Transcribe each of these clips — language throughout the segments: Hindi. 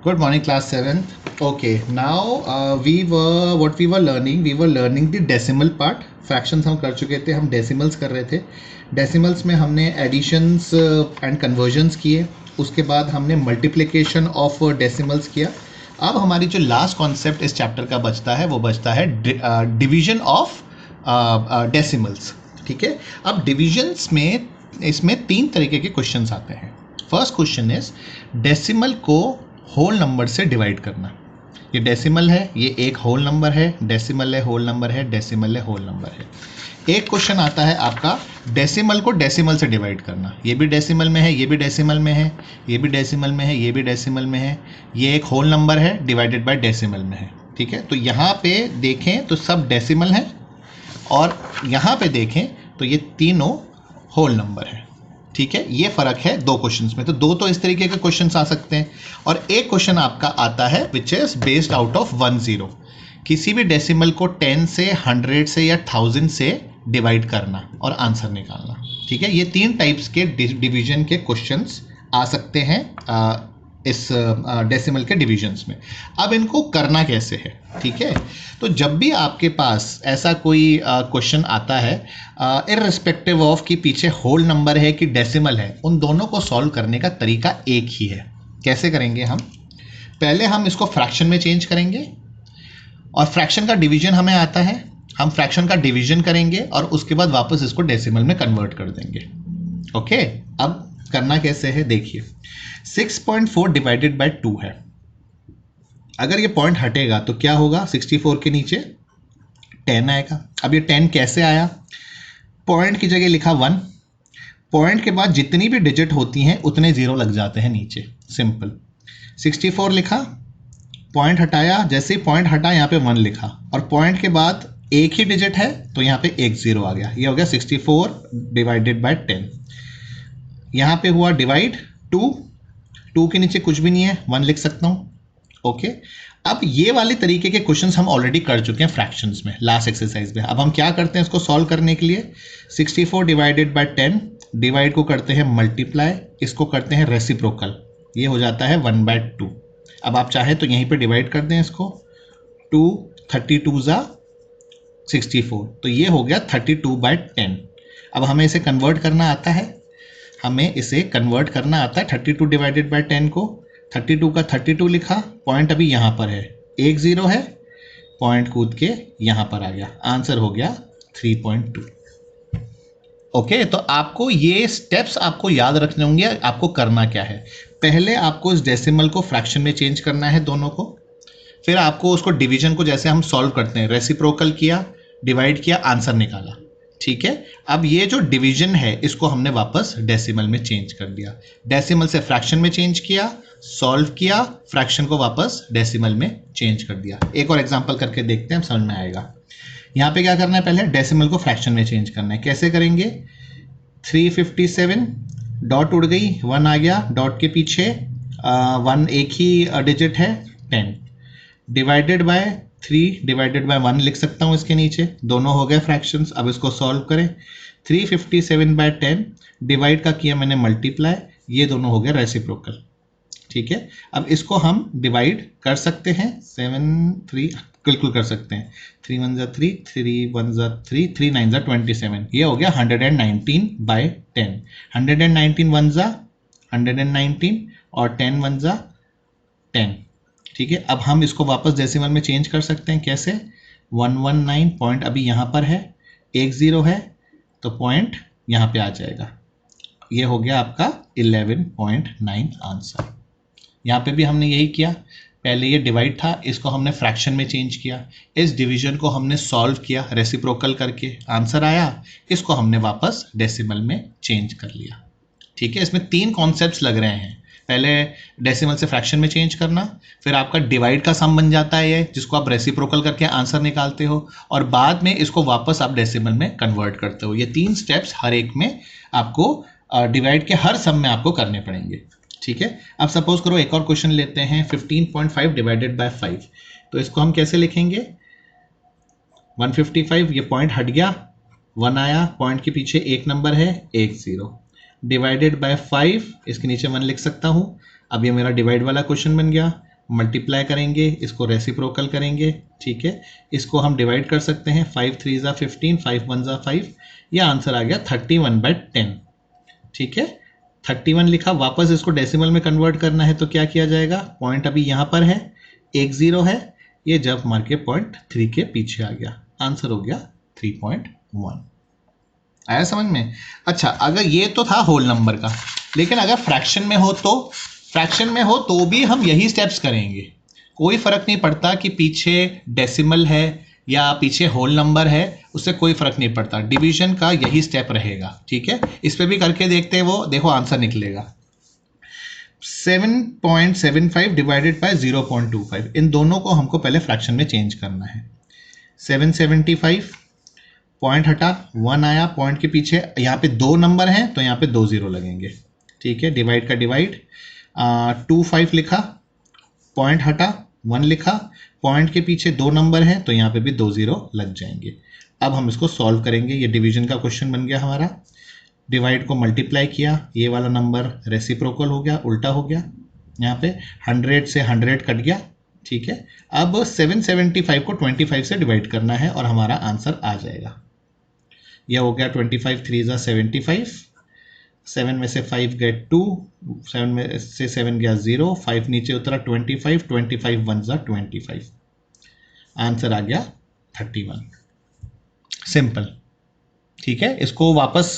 Good morning, class 7th. Okay, now what we were learning, the decimal part. Fractions हम कर चुके थे, हम decimals कर रहे थे. Decimals में हमने additions and conversions किए. उसके बाद हमने multiplication of decimals किया. अब हमारी जो last concept इस chapter का बचता है वो बचता है division of decimals. ठीक है. अब divisions में इसमें तीन तरीके के क्वेश्चंस आते हैं. फर्स्ट क्वेश्चन इज डेसिमल को होल नंबर से डिवाइड करना. ये डेसिमल है, ये एक होल नंबर है, डेसिमल है, होल नंबर है, डेसिमल है, होल नंबर है. एक क्वेश्चन आता है आपका डेसिमल को डेसिमल से डिवाइड करना. ये भी डेसिमल में है, ये भी डेसिमल में है, ये भी डेसिमल में है, ये भी डेसिमल में है. ये एक होल नंबर है डिवाइडेड बाय डेसिमल में है. ठीक है, तो यहाँ पे देखें तो सब डेसिमल है और यहाँ पे देखें तो ये तीनों होल नंबर है. ठीक है, ये फर्क है दो क्वेश्चंस में. तो दो तो इस तरीके के क्वेश्चंस आ सकते हैं और एक क्वेश्चन आपका आता है which is based out of 10. किसी भी डेसिमल को 10 से 100 से या 1000 से डिवाइड करना और आंसर निकालना. ठीक है, ये तीन टाइप्स के डिवीजन के क्वेश्चंस आ सकते हैं इस डेसिमल के डिविजन्स में. अब इनको करना कैसे है? ठीक है, तो जब भी आपके पास ऐसा कोई क्वेश्चन आता है इररिस्पेक्टिव ऑफ कि पीछे होल नंबर है कि डेसिमल है, उन दोनों को सॉल्व करने का तरीका एक ही है. कैसे करेंगे हम? पहले हम इसको फ्रैक्शन में चेंज करेंगे और फ्रैक्शन का डिवीजन हमें आता है, हम फ्रैक्शन का डिवीजन करेंगे और उसके बाद वापस इसको डेसिमल में कन्वर्ट कर देंगे. ओके, अब करना कैसे है देखिए. 6.4 डिवाइडेड बाय 2 है. अगर ये पॉइंट हटेगा तो क्या होगा? 64 के नीचे 10 आएगा. अब ये 10 कैसे आया? पॉइंट की जगह लिखा 1. पॉइंट के बाद जितनी भी डिजिट होती हैं उतने जीरो लग जाते हैं नीचे. सिंपल. 64 लिखा, पॉइंट हटाया, जैसे ही पॉइंट हटा यहाँ पे 1 लिखा और पॉइंट के बाद एक ही डिजिट है तो यहाँ पे एक जीरो आ गया. ये हो गया 64 डिवाइडेड बाय 10. यहाँ पे हुआ डिवाइड 2 के नीचे कुछ भी नहीं है, 1 लिख सकता हूँ. ओके, अब ये वाले तरीके के क्वेश्चंस हम ऑलरेडी कर चुके हैं फ्रैक्शंस में लास्ट एक्सरसाइज में. अब हम क्या करते हैं इसको सॉल्व करने के लिए? 64 डिवाइडेड बाय 10, डिवाइड को करते हैं मल्टीप्लाई, इसको करते हैं रेसिप्रोकल, ये हो जाता है 1/2. अब आप चाहे तो यहीं पे डिवाइड कर दें इसको. 2 32 ज़ा 64, तो ये हो गया 32/10. अब हमें इसे कन्वर्ट करना आता है, हमें इसे कन्वर्ट करना आता है 32 डिवाइडेड बाय 10 को. 32 का 32 लिखा, पॉइंट अभी यहाँ पर है, एक जीरो है, पॉइंट कूद के यहाँ पर आ गया. आंसर हो गया 3.2. ओके, तो आपको ये स्टेप्स आपको याद रखने होंगे. आपको करना क्या है? पहले आपको इस डेसिमल को फ्रैक्शन में चेंज करना है दोनों को. फिर आपको उसको डिवीजन को जैसे हम सॉल्व करते हैं, रेसिप्रोकल किया, डिवाइड किया, आंसर निकाला. ठीक है, अब ये जो डिवीजन है इसको हमने वापस डेसिमल में चेंज कर दिया. डेसिमल से फ्रैक्शन में चेंज किया, सॉल्व किया, फ्रैक्शन को वापस डेसिमल में चेंज कर दिया. एक और एग्जांपल करके देखते हैं, समझ में आएगा. यहाँ पे क्या करना है? पहले डेसिमल को फ्रैक्शन में चेंज करना है. कैसे करेंगे? 357, डॉट उड़ गई, 1 आ गया, डॉट के पीछे 1 एक ही डिजिट है, 10 डिवाइडेड बाय 3 डिवाइडेड बाय 1 लिख सकता हूँ इसके नीचे. दोनों हो गए फ्रैक्शंस. अब इसको सॉल्व करें. 357/10 डिवाइड का किया मैंने मल्टीप्लाई, ये दोनों हो गए रेसिप्रोकल. ठीक है, अब इसको हम डिवाइड कर सकते हैं. 7 3 बिल्कुल कर सकते हैं. 3 1 ज़ा 3, 3 1 ज़ा 3, 3 9 ज़ा 27. ये हो गया 119/10. 119 1 ज़ा 119 और 10 1 ज़ा 10. ठीक है, अब हम इसको वापस डेसिमल में चेंज कर सकते हैं. कैसे? 119, पॉइंट अभी यहाँ पर है, एक जीरो है, तो पॉइंट यहाँ पे आ जाएगा. ये हो गया आपका 11.9 आंसर. यहाँ पे भी हमने यही किया. पहले ये डिवाइड था, इसको हमने फ्रैक्शन में चेंज किया, इस डिवीजन को हमने सॉल्व किया रेसिप्रोकल करके, आंसर आया, इसको हमने वापस डेसिमल में चेंज कर लिया. ठीक है, इसमें तीन कॉन्सेप्ट्स लग रहे हैं. पहले डेसिमल से फ्रैक्शन में चेंज करना, फिर आपका डिवाइड का सम बन जाता है ये, जिसको आप रेसिप्रोकल करके आंसर निकालते हो, और बाद में इसको वापस आप डेसिमल में कन्वर्ट करते हो. ये तीन स्टेप्स हर एक में आपको डिवाइड के हर सम में आपको करने पड़ेंगे. ठीक है, अब सपोज करो एक और क्वेश्चन लेते हैं. 15.5 डिवाइडेड बाय 5, तो इसको हम कैसे लिखेंगे? 155, ये पॉइंट हट गया, 1 आया, पॉइंट के पीछे एक नंबर है, एक जीरो, डिवाइडेड बाय 5, इसके नीचे 1 लिख सकता हूँ. अब ये मेरा डिवाइड वाला क्वेश्चन बन गया. मल्टीप्लाई करेंगे, इसको रेसिप्रोकल करेंगे, ठीक है। इसको हम डिवाइड कर सकते हैं, 5 3 ज़ा 15, 5 1 ज़ा 5, यह आंसर आ गया 31/10, ठीक है। 31 लिखा, वापस इसको डेसिमल में कन्वर्ट करना है तो क्या किया जाएगा, पॉइंट अभी यहाँ पर है, एक जीरो है, ये जंप मार के 0.3 के पीछे आ गया, आंसर हो गया 3.1। आया समझ में? अच्छा, अगर ये तो था होल नंबर का, लेकिन अगर फ्रैक्शन में हो तो भी हम यही स्टेप्स करेंगे, कोई फर्क नहीं पड़ता कि पीछे डेसिमल है या पीछे होल नंबर है, उससे कोई फर्क नहीं पड़ता, डिवीजन का यही स्टेप रहेगा, ठीक है। इस पे भी करके देखते हैं, वो देखो आंसर निकलेगा 7.75 डिवाइडेड बाय 0.25, इन दोनों को हमको पहले फ्रैक्शन में चेंज करना है। 775 पॉइंट हटा, 1 आया, पॉइंट के पीछे यहाँ पे 2 नंबर हैं तो यहाँ पे 2 जीरो लगेंगे, ठीक है। डिवाइड का डिवाइड, 25 लिखा, पॉइंट हटा, 1 लिखा, पॉइंट के पीछे 2 नंबर हैं तो यहाँ पे भी 2 जीरो लग जाएंगे। अब हम इसको सॉल्व करेंगे, ये डिवीजन का क्वेश्चन बन गया हमारा। डिवाइड को मल्टीप्लाई किया, ये वाला नंबर रेसिप्रोकल हो गया, उल्टा हो गया, यहाँ पे 100 से 100 कट गया, ठीक है। अब 775 को 25 से डिवाइड करना है और हमारा आंसर आ जाएगा। यह हो गया 25 3 ज़ा 75, 7 में से 5 गए 2, 7 में से 7 गया 0, 5 नीचे उतरा 25, 25 1 ज़ा 25, आंसर आ गया 31। सिंपल, ठीक है। इसको वापस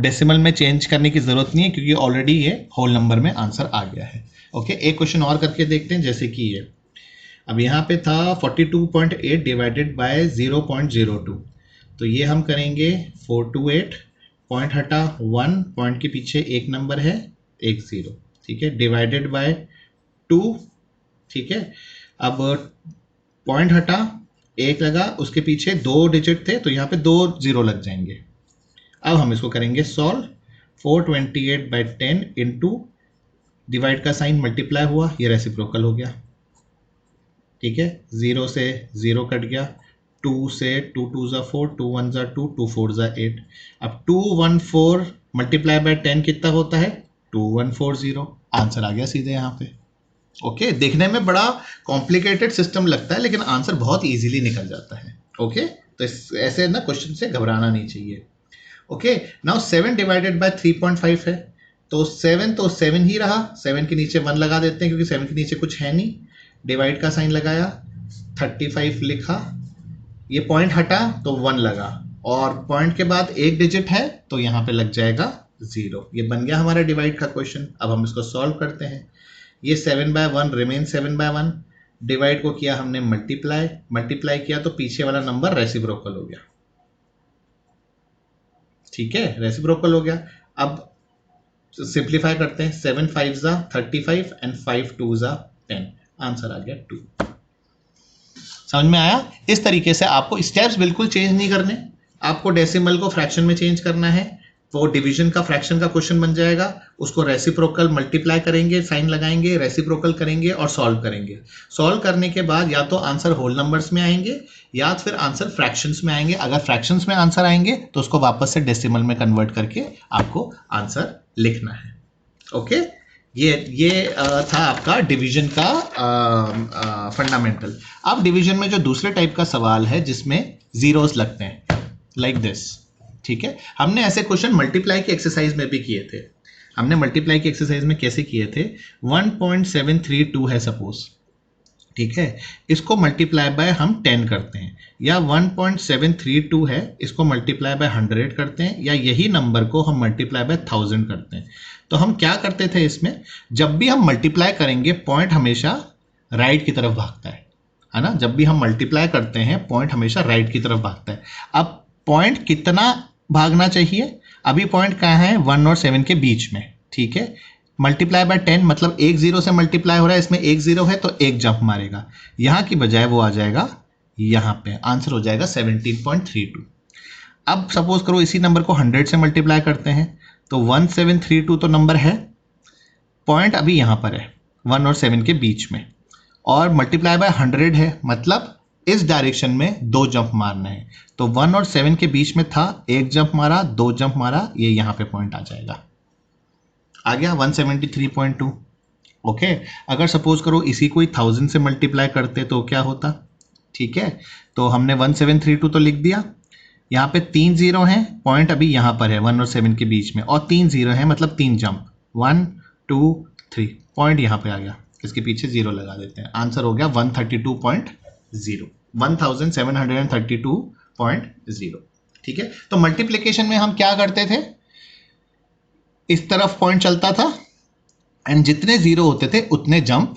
डेसिमल में चेंज करने की ज़रूरत नहीं है क्योंकि ऑलरेडी ये होल नंबर में आंसर आ गया है। ओके, एक क्वेश्चन और करके देखते हैं, जैसे कि ये अब यहाँ पे था 42.8 डिवाइडेड बाय 0.02, तो ये हम करेंगे 428, पॉइंट हटा 1, पॉइंट के पीछे एक नंबर है, एक जीरो, ठीक है, डिवाइडेड बाय 2, ठीक है। अब पॉइंट हटा, एक लगा, उसके पीछे 2 डिजिट थे तो यहाँ पे 2 जीरो लग जाएंगे। अब हम इसको करेंगे सॉल्व, 428/10 इंटू डिवाइड का साइन मल्टीप्लाई हुआ, ये रेसिप्रोकल हो गया, ठीक है। 0 से 0 कट गया, 2 से 2 2 ज़ा 4, 2 1 ज़ा 2, 2 4 ज़ा 8। अब 214 मल्टीप्लाई बाय 10 कितना होता है, 2140, आंसर आ गया सीधे यहाँ पे। ओके, देखने में बड़ा कॉम्प्लिकेटेड सिस्टम लगता है लेकिन आंसर बहुत इजीली निकल जाता है। ओके, तो ऐसे ना क्वेश्चन से घबराना नहीं चाहिए। ओके, नाउ 7 डिवाइडेड बाय 3.5 है, तो 7 ही रहा, 7 के नीचे 1 लगा देते हैं क्योंकि 7 के नीचे कुछ है नहीं, डिवाइड का साइन लगाया, 35 लिखा, ये पॉइंट हटा तो 1 लगा, और पॉइंट के बाद एक डिजिट है तो यहाँ पे लग जाएगा 0। ये बन गया हमारा डिवाइड का क्वेश्चन। अब हम इसको सॉल्व करते हैं, ये 7/1 रिमेन 7/1, डिवाइड को किया हमने मल्टीप्लाई किया तो पीछे वाला नंबर रेसिप्रोकल हो गया, ठीक है, रेसिप्रोकल हो गया। अब सिंप्लीफाई करते हैं, 7 5 ज़ा 35 एंड 5 2 ज़ा 10, आंसर आ गया 2। समझ में आया? इस तरीके से आपको स्टेप्स बिल्कुल चेंज नहीं करने, आपको डेसिमल को फ्रैक्शन में चेंज करना है, वो डिवीजन का फ्रैक्शन का क्वेश्चन बन जाएगा, उसको रेसिप्रोकल मल्टीप्लाई करेंगे, साइन लगाएंगे, रेसिप्रोकल करेंगे और सॉल्व करेंगे। सॉल्व करने के बाद या तो आंसर होल नंबर्स में आएंगे या फिर आंसर फ्रैक्शंस में आएंगे। अगर फ्रैक्शंस में आंसर आएंगे तो उसको वापस से डेसिमल में कन्वर्ट करके आपको आंसर लिखना है। ओके, ये था आपका डिवीजन का फंडामेंटल। अब डिवीजन में जो दूसरे टाइप का सवाल है जिसमें जीरोस लगते हैं, लाइक दिस, ठीक है। हमने ऐसे क्वेश्चन मल्टीप्लाई की एक्सरसाइज में भी किए थे। हमने मल्टीप्लाई की एक्सरसाइज में कैसे किए थे, 1.732 है सपोज, ठीक है, इसको मल्टीप्लाई बाय हम 10 करते हैं, या 1.732 है, इसको मल्टीप्लाई बाय 100 करते हैं, या यही नंबर को हम मल्टीप्लाई बाय 1000 करते हैं। तो हम क्या करते थे इसमें, जब भी हम मल्टीप्लाई करेंगे पॉइंट हमेशा राइट की तरफ भागता है ना, जब भी हम मल्टीप्लाई करते हैं पॉइंट हमेशा राइट की तरफ भागता है। अब पॉइंट कितना भागना चाहिए, अभी पॉइंट कहाँ है, 1 और 7 के बीच में, ठीक है। मल्टीप्लाई बाय 10 मतलब एक जीरो से मल्टीप्लाई हो रहा है, इसमें एक जीरो है तो एक जंप मारेगा, यहाँ की बजाय वो आ जाएगा यहाँ पे, आंसर हो जाएगा 17.32। अब सपोज करो इसी नंबर को 100 से मल्टीप्लाई करते हैं तो 1732 तो नंबर है, पॉइंट अभी यहाँ पर है 1 और 7 के बीच में, और मल्टीप्लाई बाय 100 है मतलब इस डायरेक्शन में 2 जंप मारना है, तो 1 और 7 के बीच में था, एक जंप मारा, 2 जंप मारा, ये यहाँ पे पॉइंट आ जाएगा, आ गया 173.2। ओके अगर सपोज करो इसी को 1000 से मल्टीप्लाई करते तो क्या होता, ठीक है, तो हमने 1732 तो लिख दिया, यहाँ पे 3 जीरो हैं, पॉइंट अभी यहाँ पर है 1 और 7 के बीच में, और 3 जीरो हैं मतलब 3 जंप, 1 2 3, पॉइंट यहाँ पे आ गया, इसके पीछे जीरो लगा देते हैं, आंसर हो गया 132.0, 1732.0। ठीक है, तो मल्टीप्लिकेशन में हम क्या करते थे, इस तरफ पॉइंट चलता था एंड जितने जीरो होते थे उतने जंप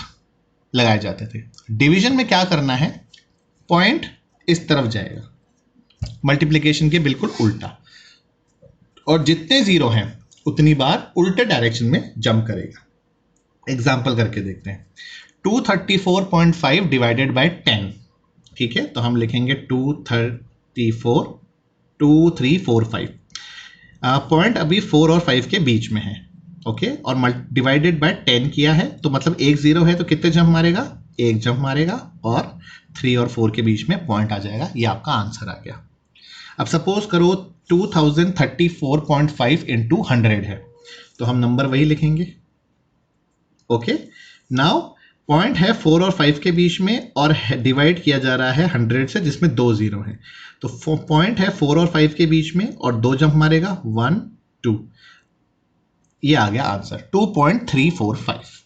लगाए जाते थे। डिवीजन में क्या करना है, पॉइंट इस तरफ जाएगा, मल्टीप्लिकेशन के बिल्कुल उल्टा, और जितने जीरो हैं उतनी बार उल्टे डायरेक्शन में जंप करेगा। एग्जाम्पल करके देखते हैं, 234.5 डिवाइडेड बाय 10, ठीक है, तो हम लिखेंगे 234 2 3 4 5, पॉइंट अभी 4 और 5 के बीच में है, ओके, और डिवाइडेड बाय 10 किया है, तो मतलब एक जीरो है तो कितने जंप मारेगा, एक जंप मारेगा, और 3 और 4 के बीच में पॉइंट आ जाएगा, ये आपका आंसर आ गया। अब सपोज करो 2034.5 इंटू 100 है, तो हम नंबर वही लिखेंगे, ओके। नाउ पॉइंट है 4 और 5 के बीच में और डिवाइड किया जा रहा है 100 से जिसमें 2 जीरो हैं, तो पॉइंट है 4 और 5 के बीच में और 2 जंप मारेगा 1 2, ये आ गया आंसर 2.345,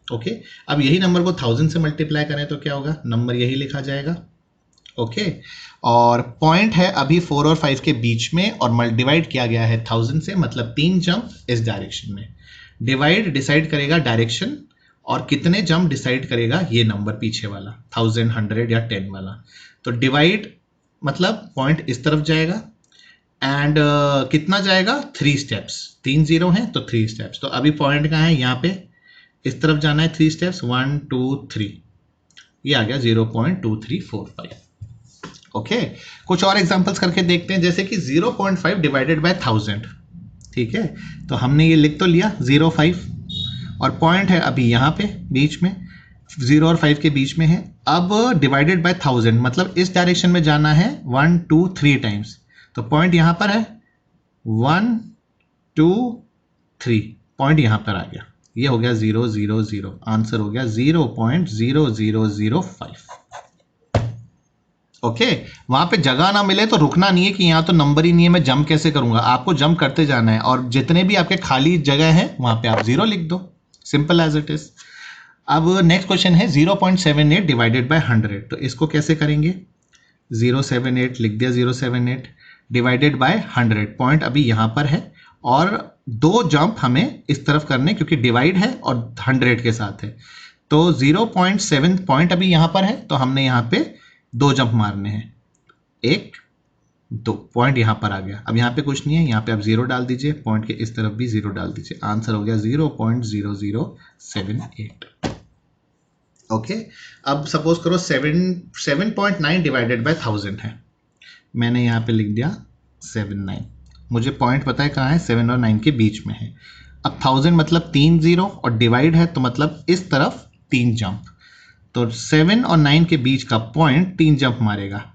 ओके। अब यही नंबर को 1000 से मल्टीप्लाई करें तो क्या होगा, नंबर यही लिखा जाएगा, ओके। और पॉइंट है अभी 4 और 5 के बीच में और डिवाइड किया गया है 1000 से, मतलब 3 जंप इस डायरेक्शन में, डिवाइड डिसाइड करेगा डायरेक्शन, और कितने जंप डिसाइड करेगा ये नंबर पीछे वाला 1000 100 या 10 वाला, तो डिवाइड मतलब पॉइंट इस तरफ जाएगा एंड कितना जाएगा 3 स्टेप्स, 3 जीरो हैं तो 3 स्टेप्स, तो अभी पॉइंट कहाँ है, यहाँ पे इस तरफ जाना है 3 स्टेप्स, 1 2 3, ये आ गया 0.2345, ओके। कुछ और एग्जांपल्स करके देखते हैं, जैसे कि 0.5 डिवाइडेड बाय 1000, ठीक है, तो हमने ये लिख तो लिया 0.5 और पॉइंट है अभी यहाँ पे बीच में, 0 और 5 के बीच में है, अब डिवाइडेड बाय 1000 मतलब इस डायरेक्शन में जाना है 1 2 3 टाइम्स, तो पॉइंट यहाँ पर है 1 2 3, पॉइंट यहाँ पर आ गया, ये हो गया 0 0 0, आंसर हो गया 0.0005, ओके। वहां पे जगह ना मिले तो रुकना नहीं है कि यहाँ तो नंबर ही नहीं है, मैं जंप कैसे करूंगा, आपको जंप करते जाना है, और जितने भी आपके खाली जगह है वहां पे आप 0 लिख दो, सिंपल एज इट इज। अब नेक्स्ट क्वेश्चन है 0.78 डिवाइडेड बाय 100, तो इसको कैसे करेंगे, 078 लिख दिया, 078 डिवाइडेड बाय 100, पॉइंट अभी यहाँ पर है और 2 जंप हमें इस तरफ करने क्योंकि डिवाइड है और 100 के साथ है, तो 0.7 पॉइंट अभी यहाँ पर है, तो हमने यहाँ पे 2 जंप मारने हैं, 1 2, पॉइंट यहाँ पर आ गया। अब यहाँ पे कुछ नहीं है, यहाँ पे आप 0 डाल दीजिए, पॉइंट के इस तरफ भी 0 डाल दीजिए, आंसर हो गया 0.0078, ओके। अब सपोज करो 7.9 डिवाइडेड बाय 1000 है, मैंने यहाँ पे लिख दिया 79, मुझे पॉइंट पता है कहाँ है, 7 और 9 के बीच में है। अब 1000 मतलब 3 जीरो और डिवाइड है तो मतलब इस तरफ 3 जंप, तो 7 और 9 के बीच का पॉइंट 3 जंप मारेगा,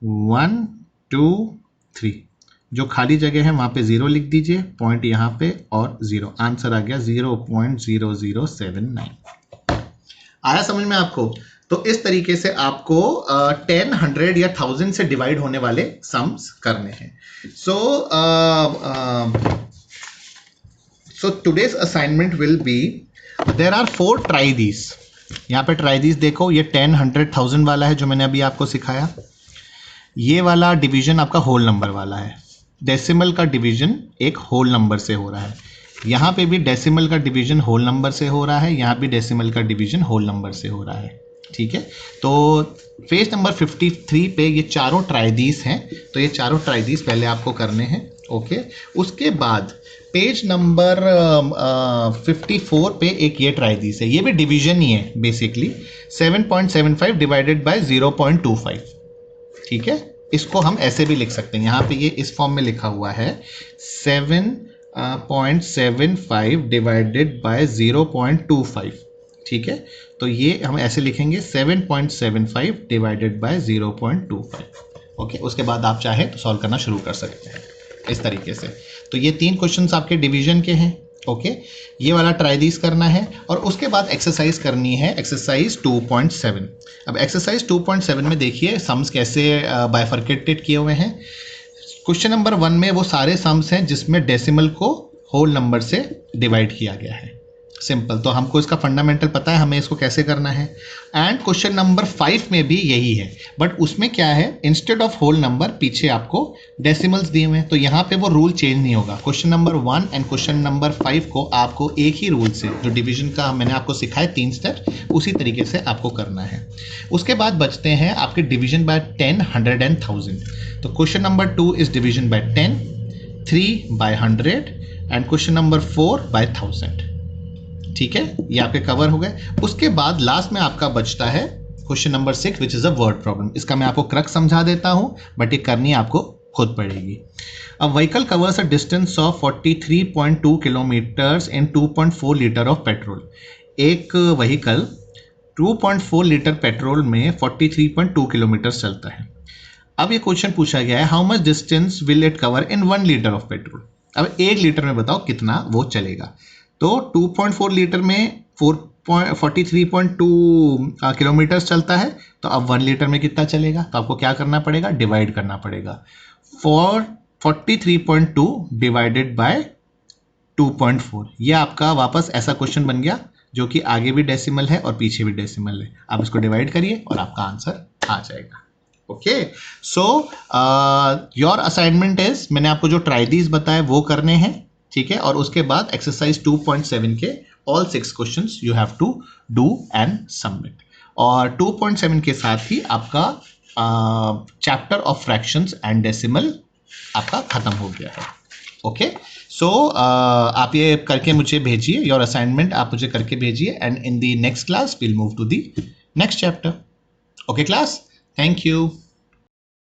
1 2 3, जो खाली जगह है वहाँ पे 0 लिख दीजिए, पॉइंट यहाँ पे और 0, आंसर आ गया 0.0079। आया समझ में आपको? तो इस तरीके से आपको 10 100 या 1000 से डिवाइड होने वाले सम्स करने हैं। So today's assignment will be, there are 4 try these, यहाँ पे ट्राई दीज देखो, ये 10 100 1000 वाला है जो मैंने अभी आपको सिखाया, ये वाला डिवीजन आपका होल नंबर वाला है, डेसिमल का डिवीजन एक होल नंबर से हो रहा है, यहाँ पे भी डेसिमल का डिवीजन होल नंबर से हो रहा है, यहाँ भी डेसिमल का डिवीजन होल नंबर से हो रहा है, ठीक है। तो पेज नंबर 53 पे ये चारों ट्राइदीस हैं, तो ये चारों ट्राइदीस पहले आपको करने हैं, ओके। उसके बाद पेज नंबर 54 पे एक ये ट्राइदीस है, ये भी डिवीजन ही है बेसिकली, 7.75 डिवाइडेड बाय 0.25, ठीक है। इसको हम ऐसे भी लिख सकते हैं, यहाँ पे ये इस फॉर्म में लिखा हुआ है 7.75 डिवाइडेड बाय 0.25, ठीक है। तो ये हम ऐसे लिखेंगे 7.75 डिवाइडेड बाय 0.25, ओके। उसके बाद आप चाहे तो सॉल्व करना शुरू कर सकते हैं इस तरीके से। तो ये 3 क्वेश्चंस आपके डिवीजन के हैं, ओके ये वाला ट्राई दिस करना है और उसके बाद एक्सरसाइज करनी है एक्सरसाइज 2.7। अब एक्सरसाइज 2.7 में देखिए सम्स कैसे बाइफर्केटेड किए हुए हैं। क्वेश्चन नंबर 1 में वो सारे सम्स हैं जिसमें डेसिमल को होल नंबर से डिवाइड किया गया है। सिंपल, तो हमको इसका फंडामेंटल पता है हमें इसको कैसे करना है। एंड क्वेश्चन नंबर 5 में भी यही है, बट उसमें क्या है, इंस्टेड ऑफ होल नंबर पीछे आपको डेसिमल्स दिए हुए हैं, तो यहाँ पे वो रूल चेंज नहीं होगा। Question number 1 and question number 5 को आपको एक ही रूल से, जो डिवीजन का मैंने आपको सिखाया 3 स्टेप, उसी तरीके से आपको करना है। उसके बाद बचते हैं आपके डिवीजन बाय 10, 100 एंड 1000। तो question number 2 is division by 10, 3 by 100 and question number 4 by 1000। ठीक है, ये आपके कवर हो गए। उसके बाद लास्ट में आपका बचता है question number 6 which is a word problem. इसका मैं आपको क्रक्स समझा देता हूं, बट ये करनी आपको खुद पड़ेगी। A vehicle covers a distance of 43.2 kilometres in 2.4 litre of petrol. एक व्हीकल 2.4 लीटर पेट्रोल में 43.2 किलोमीटर चलता है। अब ये क्वेश्चन पूछा गया है, how much distance will it cover in 1 litre of petrol. अब 1 लीटर में बताओ कितना वो चलेगा। तो 2.4 लीटर में 43.2 किलोमीटर चलता है, तो अब 1 लीटर में कितना चलेगा, तो आपको क्या करना पड़ेगा, डिवाइड करना पड़ेगा। 43.2 डिवाइडेड बाय 2.4, ये आपका वापस ऐसा क्वेश्चन बन गया जो कि आगे भी डेसिमल है और पीछे भी डेसिमल है। आप इसको डिवाइड करिए और आपका आंसर आ जाएगा। Okay, so your assignment is, मैंने आपको जो ट्राई दीज बताया वो करने हैं, ठीक है, और उसके बाद एक्सरसाइज 2.7 के all 6 questions you have to do and submit. और 2.7 के साथ ही आपका chapter of fractions and decimal आपका खत्म हो गया है। ओके, सो आप ये करके मुझे भेजिए, योर असाइनमेंट आप मुझे करके भेजिए, and in the next class we'll move to the next chapter. Okay class, thank you.